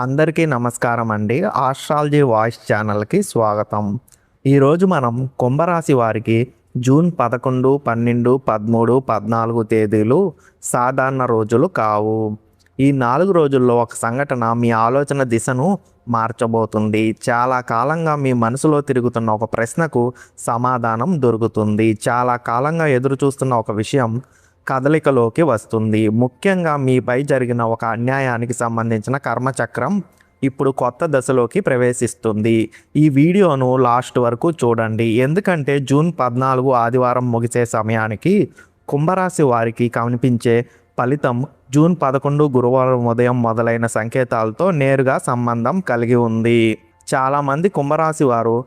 అందరికీ నమస్కారం అండి. ఆస్ట్రాలజీ వాయిస్ ఛానల్‌కి స్వాగతం. ఈరోజు మనం కుంభరాశి వారికి జూన్ 11, 12, 13, 14 తేదీలు సాధారణ రోజులు కావు. ఈ 4 రోజుల్లో ఒక సంఘటన మీ ఆలోచన దిశను మార్చబోతుంది. చాలా కాలంగా మీ మనసులో తిరుగుతున్న ఒక ప్రశ్నకు సమాధానం దొరుకుతుంది. చాలా కాలంగా ఎదురుచూస్తున్న ఒక విషయం కదలికలోకి వస్తుంది. ముఖ్యంగా మీపై జరిగిన ఒక అన్యాయానికి సంబంధించిన కర్మచక్రం ఇప్పుడు కొత్త దశలోకి ప్రవేశిస్తుంది. ఈ వీడియోను లాస్ట్ వరకు చూడండి. ఎందుకంటే జూన్ 14 ఆదివారం ముగిసే సమయానికి కుంభరాశి వారికి కనిపించే ఫలితం జూన్ 11 గురువారం ఉదయం మొదలైన సంకేతాలతో నేరుగా సంబంధం కలిగి ఉంది. చాలామంది కుంభరాశి వారు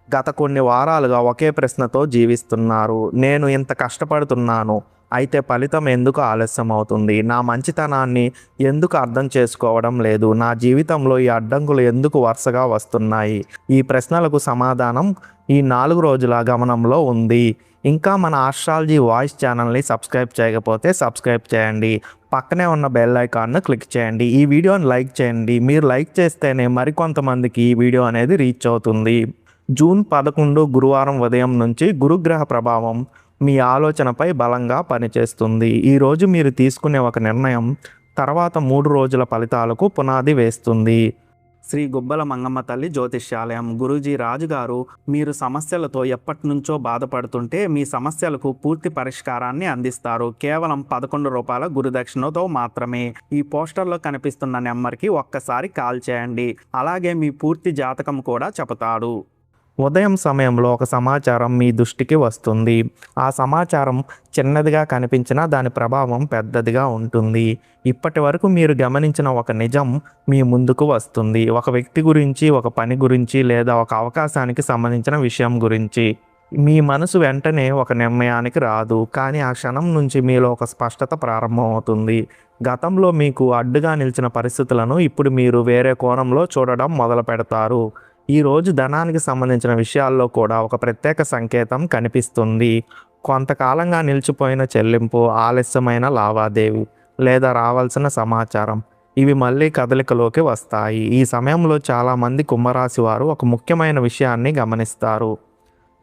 గత కొన్ని వారాలుగా ఒకే ప్రశ్నతో జీవిస్తున్నారు. నేను ఇంత కష్టపడుతున్నాను, అయితే ఫలితం ఎందుకు ఆలస్యం అవుతుంది? నా మంచితనాన్ని ఎందుకు అర్థం చేసుకోవడం లేదు? నా జీవితంలో ఈ అడ్డంకులు ఎందుకు వరుసగా వస్తున్నాయి? ఈ ప్రశ్నలకు సమాధానం ఈ 4 రోజుల గమనంలో ఉంది. ఇంకా మన ఆస్ట్రాలజీ వాయిస్ ఛానల్ని సబ్స్క్రైబ్ చేయకపోతే సబ్స్క్రైబ్ చేయండి. పక్కనే ఉన్న బెల్ ఐకాన్ను క్లిక్ చేయండి. ఈ వీడియోని లైక్ చేయండి. మీరు లైక్ చేస్తేనే మరికొంతమందికి ఈ వీడియో అనేది రీచ్ అవుతుంది. జూన్ 11 గురువారం ఉదయం నుంచి గురుగ్రహ ప్రభావం మీ ఆలోచనపై బలంగా పనిచేస్తుంది. ఈరోజు మీరు తీసుకునే ఒక నిర్ణయం తర్వాత 3 రోజుల ఫలితాలకు పునాది వేస్తుంది. శ్రీ గుబ్బల మంగమ్మ తల్లి జ్యోతిష్యాలయం గురూజీ రాజుగారు, మీరు సమస్యలతో ఎప్పటి నుంచో బాధపడుతుంటే మీ సమస్యలకు పూర్తి పరిష్కారాన్ని అందిస్తారు. కేవలం 11 రూపాయల గురుదక్షిణతో మాత్రమే. ఈ పోస్టర్లో కనిపిస్తున్న నెంబర్కి ఒక్కసారి కాల్ చేయండి. అలాగే మీ పూర్తి జాతకం కూడా చెబుతాడు. ఉదయం సమయంలో ఒక సమాచారం మీ దృష్టికి వస్తుంది. ఆ సమాచారం చిన్నదిగా కనిపించినా దాని ప్రభావం పెద్దదిగా ఉంటుంది. ఇప్పటి వరకు మీరు గమనించిన ఒక నిజం మీ ముందుకు వస్తుంది. ఒక వ్యక్తి గురించి, ఒక పని గురించి, లేదా ఒక అవకాశానికి సంబంధించిన విషయం గురించి. మీ మనసు వెంటనే ఒక నిర్ణయానికి రాదు, కానీ ఆ క్షణం నుంచి మీలో ఒక స్పష్టత ప్రారంభమవుతుంది. గతంలో మీకు అడ్డుగా నిలిచిన పరిస్థితులను ఇప్పుడు మీరు వేరే కోణంలో చూడడం మొదలు పెడతారు. ఈరోజు ధనానికి సంబంధించిన విషయాల్లో కూడా ఒక ప్రత్యేక సంకేతం కనిపిస్తుంది. కొంతకాలంగా నిలిచిపోయిన చెల్లింపు, ఆలస్యమైన లావాదేవీ లేదా రావాల్సిన సమాచారం ఇవి మళ్ళీ కదలికలోకి వస్తాయి. ఈ సమయంలో చాలామంది కుంభరాశి వారు ఒక ముఖ్యమైన విషయాన్ని గమనిస్తారు.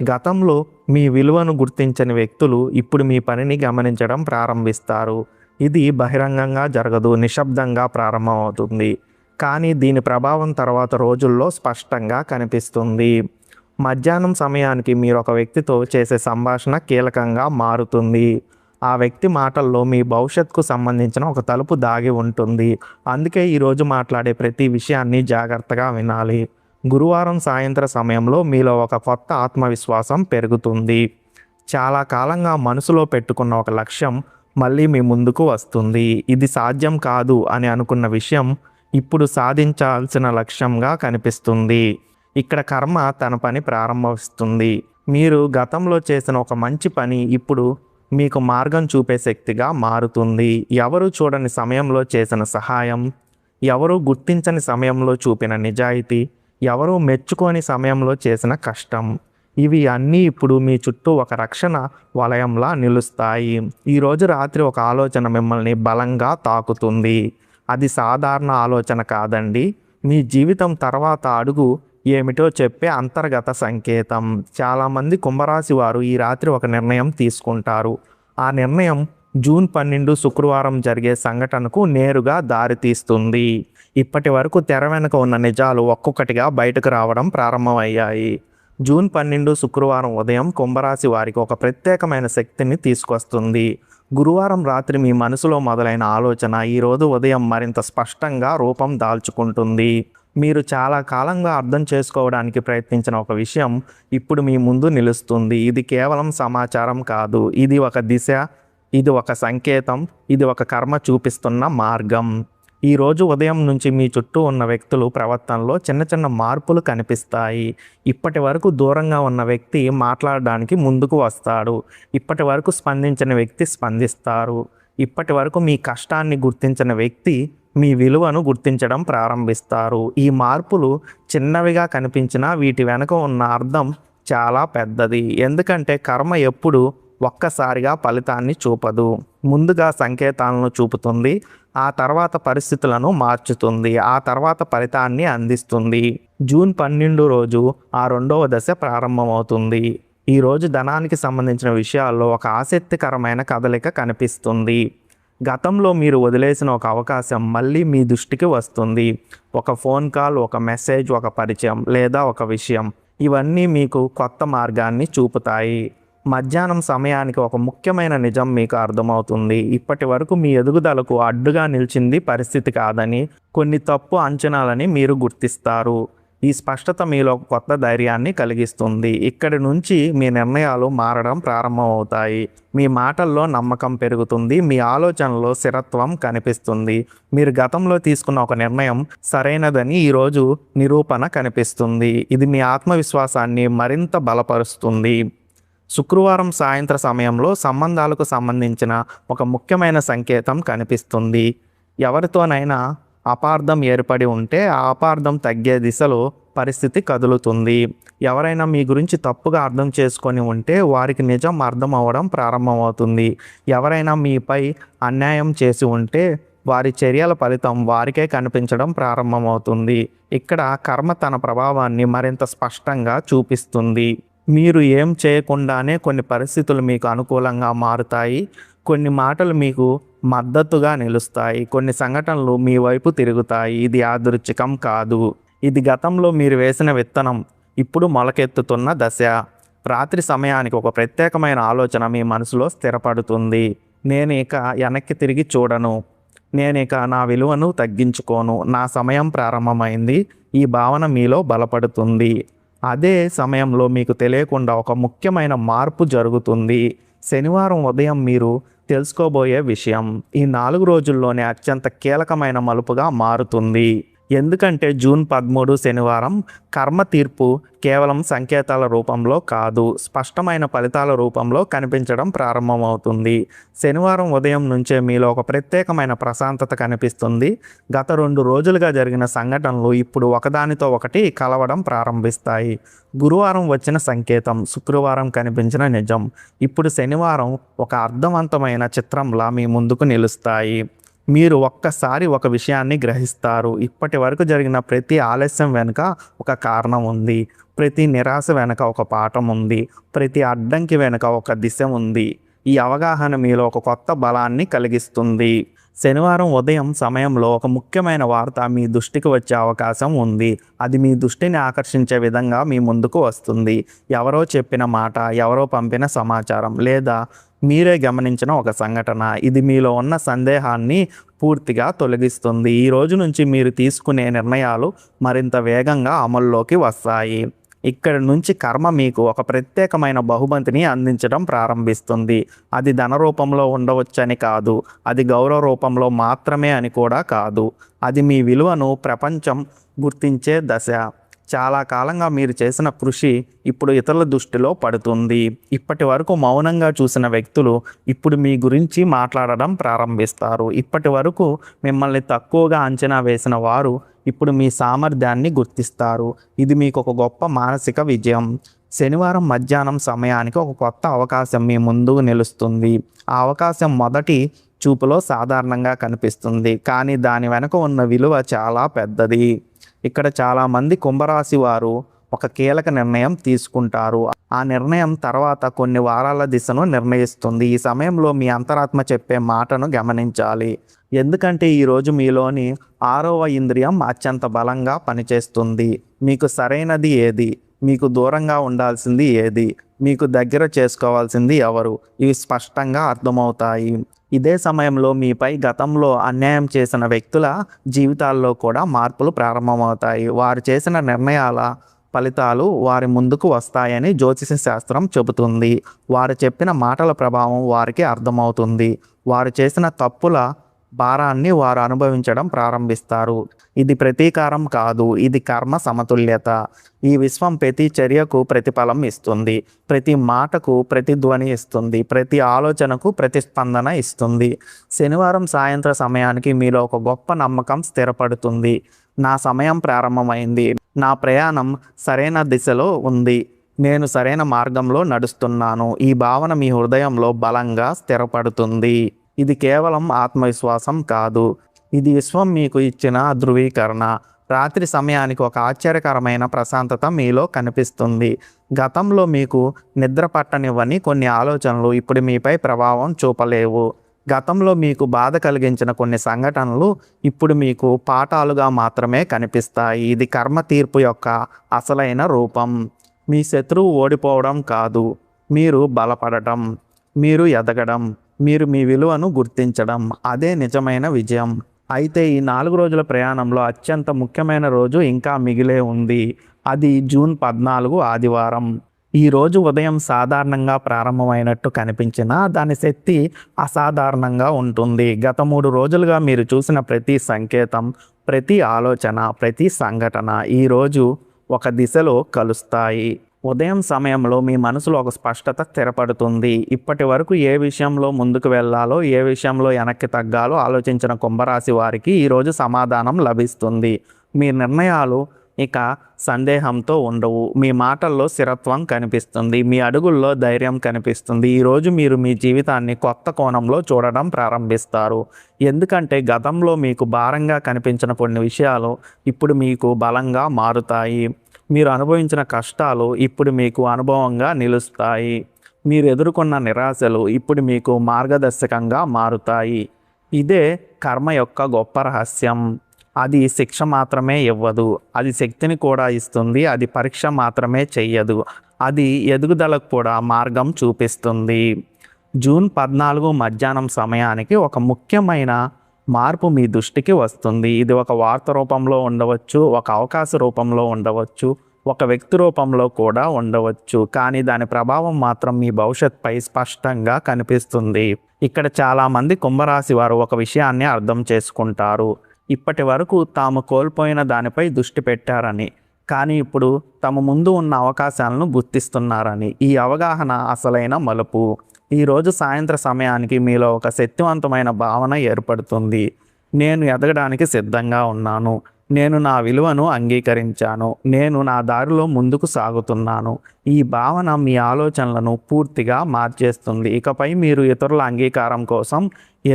గతంలో మీ విలువను గుర్తించని వ్యక్తులు ఇప్పుడు మీ పనిని గమనించడం ప్రారంభిస్తారు. ఇది బహిరంగంగా జరగదు, నిశ్శబ్దంగా ప్రారంభమవుతుంది. కానీ దీని ప్రభావం తర్వాత రోజుల్లో స్పష్టంగా కనిపిస్తుంది. మధ్యాహ్నం సమయానికి మీరు ఒక వ్యక్తితో చేసే సంభాషణ కీలకంగా మారుతుంది. ఆ వ్యక్తి మాటల్లో మీ భవిష్యత్తుకు సంబంధించిన ఒక తలుపు దాగి ఉంటుంది. అందుకే ఈరోజు మాట్లాడే ప్రతి విషయాన్ని జాగ్రత్తగా వినాలి. గురువారం సాయంత్రం సమయంలో మీలో ఒక కొత్త ఆత్మవిశ్వాసం పెరుగుతుంది. చాలా కాలంగా మనసులో పెట్టుకున్న ఒక లక్ష్యం మళ్ళీ మీ ముందుకు వస్తుంది. ఇది సాధ్యం కాదు అని అనుకున్న విషయం ఇప్పుడు సాధించాల్సిన లక్ష్యంగా కనిపిస్తుంది. ఇక్కడ కర్మ తన పని ప్రారంభిస్తుంది. మీరు గతంలో చేసిన ఒక మంచి పని ఇప్పుడు మీకు మార్గం చూపే శక్తిగా మారుతుంది. ఎవరు చూడని సమయంలో చేసిన సహాయం, ఎవరు గుర్తించని సమయంలో చూపిన నిజాయితీ, ఎవరు మెచ్చుకోని సమయంలో చేసిన కష్టం, ఇవి అన్నీ ఇప్పుడు మీ చుట్టూ ఒక రక్షణ వలయంలా నిలుస్తాయి. ఈరోజు రాత్రి ఒక ఆలోచన మిమ్మల్ని బలంగా తాకుతుంది. అది సాధారణ ఆలోచన కాదండి. మీ జీవితం తర్వాత అడుగు ఏమిటో చెప్పే అంతర్గత సంకేతం. చాలామంది కుంభరాశి వారు ఈ రాత్రి ఒక నిర్ణయం తీసుకుంటారు. ఆ నిర్ణయం జూన్ 12 శుక్రవారం జరిగే సంఘటనకు నేరుగా దారితీస్తుంది. ఇప్పటి వరకు తెర వెనుక ఉన్న నిజాలు ఒక్కొక్కటిగా బయటకు రావడం ప్రారంభమయ్యాయి. జూన్ 12 శుక్రవారం ఉదయం కుంభరాశి వారికి ఒక ప్రత్యేకమైన శక్తిని తీసుకొస్తుంది. గురువారం రాత్రి మీ మనసులో మొదలైన ఆలోచన ఈరోజు ఉదయం మరింత స్పష్టంగా రూపం దాల్చుకుంటుంది. మీరు చాలా కాలంగా అర్థం చేసుకోవడానికి ప్రయత్నించిన ఒక విషయం ఇప్పుడు మీ ముందు నిలుస్తుంది. ఇది కేవలం సమాచారం కాదు, ఇది ఒక దిశ, ఇది ఒక సంకేతం, ఇది ఒక కర్మ చూపిస్తున్న మార్గం. ఈరోజు ఉదయం నుంచి మీ చుట్టూ ఉన్న వ్యక్తుల ప్రవర్తనలో చిన్న చిన్న మార్పులు కనిపిస్తాయి. ఇప్పటి వరకు దూరంగా ఉన్న వ్యక్తి మాట్లాడడానికి ముందుకు వస్తాడు. ఇప్పటి వరకు స్పందించిన వ్యక్తి స్పందిస్తారు. ఇప్పటి వరకు మీ కష్టాన్ని గుర్తించిన వ్యక్తి మీ విలువను గుర్తించడం ప్రారంభిస్తారు. ఈ మార్పులు చిన్నవిగా కనిపించినా వీటి వెనుక ఉన్న అర్థం చాలా పెద్దది. ఎందుకంటే కర్మ ఎప్పుడు ఒక్కసారిగా ఫలితాన్ని చూపదు. ముందుగా సంకేతాలను చూపుతుంది, ఆ తర్వాత పరిస్థితులను మార్చుతుంది, ఆ తర్వాత ఫలితాన్ని అందిస్తుంది. జూన్ 12 రోజు ఆ రెండవ దశ ప్రారంభమవుతుంది. ఈరోజు ధనానికి సంబంధించిన విషయాల్లో ఒక ఆసక్తికరమైన కదలిక కనిపిస్తుంది. గతంలో మీరు వదిలేసిన ఒక అవకాశం మళ్ళీ మీ దృష్టికి వస్తుంది. ఒక ఫోన్ కాల్, ఒక మెసేజ్, ఒక పరిచయం లేదా ఒక విషయం, ఇవన్నీ మీకు కొత్త మార్గాన్ని చూపుతాయి. మధ్యాహ్నం సమయానికి ఒక ముఖ్యమైన నిజం మీకు అర్థమవుతుంది. ఇప్పటి వరకు మీ ఎదుగుదలకు అడ్డుగా నిలిచింది పరిస్థితి కాదని, కొన్ని తప్పు అంచనాలని మీరు గుర్తిస్తారు. ఈ స్పష్టత మీలో ఒక కొత్త ధైర్యాన్ని కలిగిస్తుంది. ఇక్కడి నుంచి మీ నిర్ణయాలు మారడం ప్రారంభమవుతాయి. మీ మాటల్లో నమ్మకం పెరుగుతుంది, మీ ఆలోచనలో స్థిరత్వం కనిపిస్తుంది. మీరు గతంలో తీసుకున్న ఒక నిర్ణయం సరైనదని ఈరోజు నిరూపణ కనిపిస్తుంది. ఇది మీ ఆత్మవిశ్వాసాన్ని మరింత బలపరుస్తుంది. శుక్రవారం సాయంత్ర సమయంలో సంబంధాలకు సంబంధించిన ఒక ముఖ్యమైన సంకేతం కనిపిస్తుంది. ఎవరితోనైనా అపార్థం ఏర్పడి ఉంటే ఆ అపార్థం తగ్గే దిశలో పరిస్థితి కదులుతుంది. ఎవరైనా మీ గురించి తప్పుగా అర్థం చేసుకొని ఉంటే వారికి నిజం అర్థం అవ్వడం ప్రారంభమవుతుంది. ఎవరైనా మీపై అన్యాయం చేసి ఉంటే వారి చర్యల ఫలితం వారికే కనిపించడం ప్రారంభమవుతుంది. ఇక్కడ కర్మ తన ప్రభావాన్ని మరింత స్పష్టంగా చూపిస్తుంది. మీరు ఏం చేయకుండానే కొన్ని పరిస్థితులు మీకు అనుకూలంగా మారుతాయి. కొన్ని మాటలు మీకు మద్దతుగా నిలుస్తాయి. కొన్ని సంఘటనలు మీ వైపు తిరుగుతాయి. ఇది యాదృచ్ఛికం కాదు. ఇది గతంలో మీరు వేసిన విత్తనం ఇప్పుడు మొలకెత్తుతున్న దశ. రాత్రి సమయానికి ఒక ప్రత్యేకమైన ఆలోచన మీ మనసులో స్థిరపడుతుంది. నేను ఇక వెనక్కి తిరిగి చూడను. నేను ఇక నా విలువను తగ్గించుకోను. నా సమయం ప్రారంభమైంది. ఈ భావన మీలో బలపడుతుంది. అదే సమయంలో మీకు తెలియకుండా ఒక ముఖ్యమైన మార్పు జరుగుతుంది. శనివారం ఉదయం మీరు తెలుసుకోబోయే విషయం ఈ 4 రోజుల్లోనే అత్యంత కీలకమైన మలుపుగా మారుతుంది. ఎందుకంటే జూన్ 13 శనివారం కర్మ తీర్పు కేవలం సంకేతాల రూపంలో కాదు, స్పష్టమైన ఫలితాల రూపంలో కనిపించడం ప్రారంభమవుతుంది. శనివారం ఉదయం నుంచే మీలో ఒక ప్రత్యేకమైన ప్రశాంతత కనిపిస్తుంది. గత 2 రోజులుగా జరిగిన సంఘటనలు ఇప్పుడు ఒకదానితో ఒకటి కలవడం ప్రారంభిస్తాయి. గురువారం వచ్చిన సంకేతం, శుక్రవారం కనిపించిన నిజం, ఇప్పుడు శనివారం ఒక అర్థవంతమైన చిత్రంలా మీ ముందుకు నిలుస్తాయి. మీరు ఒక్కసారి ఒక విషయాన్ని గ్రహిస్తారు. ఇప్పటి వరకు జరిగిన ప్రతి ఆలస్యం వెనుక ఒక కారణం ఉంది. ప్రతి నిరాశ వెనుక ఒక పాఠం ఉంది. ప్రతి అడ్డంకి వెనుక ఒక దిశ ఉంది. ఈ అవగాహన మీలో ఒక కొత్త బలాన్ని కలిగిస్తుంది. శనివారం ఉదయం సమయంలో ఒక ముఖ్యమైన వార్త మీ దృష్టికి వచ్చే అవకాశం ఉంది. అది మీ దృష్టిని ఆకర్షించే విధంగా మీ ముందుకు వస్తుంది. ఎవరో చెప్పిన మాట, ఎవరో పంపిన సమాచారం, లేదా మీరే గమనించిన ఒక సంఘటన. ఇది మీలో ఉన్న సందేహాన్ని పూర్తిగా తొలగిస్తుంది. ఈ రోజు నుంచి మీరు తీసుకునే నిర్ణయాలు మరింత వేగంగా అమల్లోకి వస్తాయి. ఇక్కడి నుంచి కర్మ మీకు ఒక ప్రత్యేకమైన బహుమతిని అందించడం ప్రారంభిస్తుంది. అది ధన రూపంలో ఉండవచ్చని కాదు, అది గౌరవ రూపంలో మాత్రమే అని కూడా కాదు. అది మీ విలువను ప్రపంచం గుర్తించే దశ. చాలా కాలంగా మీరు చేసిన కృషి ఇప్పుడు ఇతరుల దృష్టిలో పడుతుంది. ఇప్పటి వరకు మౌనంగా చూసిన వ్యక్తులు ఇప్పుడు మీ గురించి మాట్లాడడం ప్రారంభిస్తారు. ఇప్పటి వరకు మిమ్మల్ని తక్కువగా అంచనా వేసిన వారు ఇప్పుడు మీ సామర్థ్యాన్ని గుర్తిస్తారు. ఇది మీకు ఒక గొప్ప మానసిక విజయం. శనివారం మధ్యాహ్నం సమయానికి ఒక కొత్త అవకాశం మీ ముందుకు నిలుస్తుంది. ఆ అవకాశం మొదటి చూపులో సాధారణంగా కనిపిస్తుంది, కానీ దాని వెనుక ఉన్న విలువ చాలా పెద్దది. ఇక్కడ చాలామంది కుంభరాశి వారు ఒక కీలక నిర్ణయం తీసుకుంటారు. ఆ నిర్ణయం తర్వాత కొన్ని వారాల దిశను నిర్ణయిస్తుంది. ఈ సమయంలో మీ అంతరాత్మ చెప్పే మాటను గమనించాలి. ఎందుకంటే ఈరోజు మీలోని 6వ ఇంద్రియం అత్యంత బలంగా పనిచేస్తుంది. మీకు సరైనది ఏది, మీకు దూరంగా ఉండాల్సింది ఏది, మీకు దగ్గర చేసుకోవాల్సింది ఎవరు, ఇవి స్పష్టంగా అర్థమవుతాయి. ఇదే సమయంలో మీపై గతంలో అన్యాయం చేసిన వ్యక్తుల జీవితాల్లో కూడా మార్పులు ప్రారంభమవుతాయి. వారు చేసిన నిర్ణయాల ఫలితాలు వారి ముందుకు వస్తాయని జ్యోతిష శాస్త్రం చెబుతుంది. వారు చెప్పిన మాటల ప్రభావం వారికి అర్థమవుతుంది. వారు చేసిన తప్పుల భారాన్ని వారు అనుభవించడం ప్రారంభిస్తారు. ఇది ప్రతీకారం కాదు, ఇది కర్మ సమతుల్యత. ఈ విశ్వం ప్రతి చర్యకు ప్రతిఫలం ఇస్తుంది, ప్రతి మాటకు ప్రతిధ్వని ఇస్తుంది, ప్రతి ఆలోచనకు ప్రతిస్పందన ఇస్తుంది. శనివారం సాయంత్ర సమయానికి మీలో ఒక గొప్ప నమ్మకం స్థిరపడుతుంది. నా సమయం ప్రారంభమైంది, నా ప్రయాణం సరైన దిశలో ఉంది, నేను సరైన మార్గంలో నడుస్తున్నాను. ఈ భావన మీ హృదయంలో బలంగా స్థిరపడుతుంది. ఇది కేవలం ఆత్మవిశ్వాసం కాదు. ఇది విశ్వం మీకు ఇచ్చిన ధృవీకరణ. రాత్రి సమయానికి ఒక ఆశ్చర్యకరమైన ప్రశాంతత మీలో కనిపిస్తుంది. గతంలో మీకు నిద్ర పట్టనివ్వని కొన్ని ఆలోచనలు ఇప్పుడు మీపై ప్రభావం చూపలేవు. గతంలో మీకు బాధ కలిగించిన కొన్ని సంఘటనలు ఇప్పుడు మీకు పాఠాలుగా మాత్రమే కనిపిస్తాయి. ఇది కర్మ తీర్పు యొక్క అసలైన రూపం. మీ శత్రువు ఓడిపోవడం కాదు, మీరు బలపడటం, మీరు ఎదగడం, మీరు మీ విలువను గుర్తించడం, అదే నిజమైన విజయం. అయితే ఈ 4 రోజుల ప్రయాణంలో అత్యంత ముఖ్యమైన రోజు ఇంకా మిగిలే ఉంది. అది జూన్ 14 ఆదివారం. ఈ రోజు ఉదయం సాధారణంగా ప్రారంభమైనట్టు కనిపించినా దాని శక్తి అసాధారణంగా ఉంటుంది. గత 3 రోజులుగా మీరు చూసిన ప్రతి సంకేతం, ప్రతి ఆలోచన, ప్రతి సంఘటన ఈరోజు ఒక దిశలో కలుస్తాయి. ఉదయం సమయంలో మీ మనసులో ఒక స్పష్టత స్థిరపడుతుంది. ఇప్పటి వరకు ఏ విషయంలో ముందుకు వెళ్ళాలో, ఏ విషయంలో వెనక్కి తగ్గాలో ఆలోచించిన కుంభరాశి వారికి ఈరోజు సమాధానం లభిస్తుంది. మీ నిర్ణయాలు ఇక సందేహంతో ఉండవు. మీ మాటల్లో స్థిరత్వం కనిపిస్తుంది. మీ అడుగుల్లో ధైర్యం కనిపిస్తుంది. ఈరోజు మీరు మీ జీవితాన్ని కొత్త కోణంలో చూడడం ప్రారంభిస్తారు. ఎందుకంటే గతంలో మీకు భారంగా కనిపించిన కొన్ని విషయాలు ఇప్పుడు మీకు బలంగా మారుతాయి. మీరు అనుభవించిన కష్టాలు ఇప్పుడు మీకు అనుభవంగా నిలుస్తాయి. మీరు ఎదుర్కొన్న నిరాశలు ఇప్పుడు మీకు మార్గదర్శకంగా మారుతాయి. ఇదే కర్మ యొక్క గొప్ప రహస్యం. అది శిక్ష మాత్రమే ఇవ్వదు, అది శక్తిని కూడా ఇస్తుంది. అది పరీక్ష మాత్రమే చెయ్యదు, అది ఎదుగుదలకు కూడా మార్గం చూపిస్తుంది. జూన్ 14 మధ్యాహ్నం సమయానికి ఒక ముఖ్యమైన మార్పు మీ దృష్టికి వస్తుంది. ఇది ఒక వార్త రూపంలో ఉండవచ్చు, ఒక అవకాశ రూపంలో ఉండవచ్చు, ఒక వ్యక్తి రూపంలో కూడా ఉండవచ్చు. కానీ దాని ప్రభావం మాత్రం మీ భవిష్యత్తుపై స్పష్టంగా కనిపిస్తుంది. ఇక్కడ చాలామంది కుంభరాశి వారు ఒక విషయాన్ని అర్థం చేసుకుంటారు. ఇప్పటి వరకు తాము కోల్పోయిన దానిపై దృష్టి పెట్టారని, కానీ ఇప్పుడు తమ ముందు ఉన్న అవకాశాలను గుర్తిస్తున్నారని. ఈ అవగాహన అసలైన మలుపు. ఈరోజు సాయంత్రం సమయానికి మీలో ఒక శక్తివంతమైన భావన ఏర్పడుతుంది. నేను ఎదగడానికి సిద్ధంగా ఉన్నాను, నేను నా విలువను అంగీకరించాను, నేను నా దారిలో ముందుకు సాగుతున్నాను. ఈ భావన మీ ఆలోచనలను పూర్తిగా మార్చేస్తుంది. ఇకపై మీరు ఇతరుల అంగీకారం కోసం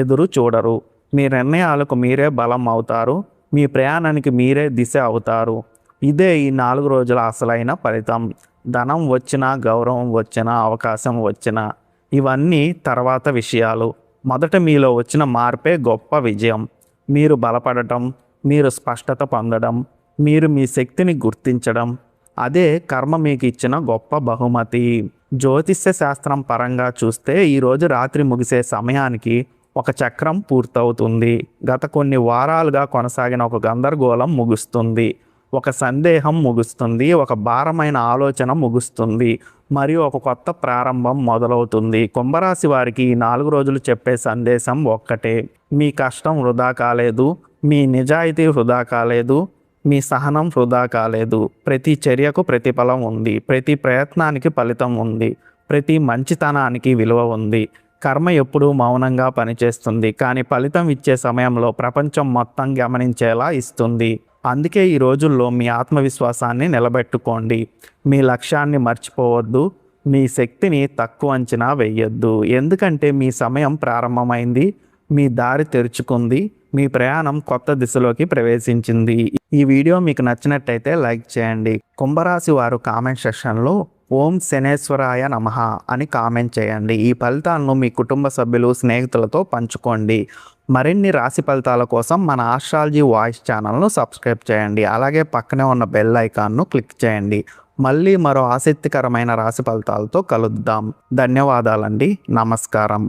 ఎదురు చూడరు. మీ నిర్ణయాలకు మీరే బలం అవుతారు. మీ ప్రయాణానికి మీరే దిశ అవుతారు. ఇదే ఈ 4 రోజుల అసలైన ఫలితం. ధనం వచ్చినా, గౌరవం వచ్చినా, అవకాశం వచ్చినా ఇవన్నీ తర్వాత విషయాలు. మొదట మీలో వచ్చిన మార్పే గొప్ప విజయం. మీరు బలపడటం, మీరు స్పష్టత పొందడం, మీరు మీ శక్తిని గుర్తించడం, అదే కర్మ మీకు ఇచ్చిన గొప్ప బహుమతి. జ్యోతిష్య శాస్త్రం పరంగా చూస్తే ఈరోజు రాత్రి ముగిసే సమయానికి ఒక చక్రం పూర్తవుతుంది. గత కొన్ని వారాలుగా కొనసాగిన ఒక గందరగోళం ముగుస్తుంది. ఒక సందేహం ముగుస్తుంది. ఒక భారమైన ఆలోచన ముగుస్తుంది. మరియు ఒక కొత్త ప్రారంభం మొదలవుతుంది. కుంభరాశి వారికి ఈ 4 రోజులు చెప్పే సందేశం ఒక్కటే: మీ కష్టం వృధా కాలేదు, మీ నిజాయితీ వృధా కాలేదు, మీ సహనం వృధా కాలేదు. ప్రతి చర్యకు ప్రతిఫలం ఉంది, ప్రతి ప్రయత్నానికి ఫలితం ఉంది, ప్రతి మంచితనానికి విలువ ఉంది. కర్మ ఎప్పుడూ మౌనంగా పనిచేస్తుంది, కానీ ఫలితం ఇచ్చే సమయంలో ప్రపంచం మొత్తం గమనించేలా ఇస్తుంది. అందుకే ఈ రోజుల్లో మీ ఆత్మవిశ్వాసాన్ని నిలబెట్టుకోండి. మీ లక్ష్యాన్ని మర్చిపోవద్దు. మీ శక్తిని తక్కువ అంచనా వేయొద్దు. ఎందుకంటే మీ సమయం ప్రారంభమైంది, మీ దారి తెరుచుకుంది, మీ ప్రయాణం కొత్త దిశలోకి ప్రవేశించింది. ఈ వీడియో మీకు నచ్చినట్టయితే లైక్ చేయండి. కుంభరాశి వారు కామెంట్ సెక్షన్లో ఓం శనేశ్వరాయ నమః అని కామెంట్ చేయండి. ఈ ఫలితాలను మీ కుటుంబ సభ్యులు, స్నేహితులతో పంచుకోండి. మరిన్ని రాశి ఫలితాల కోసం మన ఆస్ట్రాలజీ వాయిస్ ఛానల్ను సబ్స్క్రైబ్ చేయండి. అలాగే పక్కనే ఉన్న బెల్ ఐకాన్ను క్లిక్ చేయండి. మళ్ళీ మరో ఆసక్తికరమైన రాశి ఫలితాలతో కలుద్దాం. ధన్యవాదాలండి. నమస్కారం.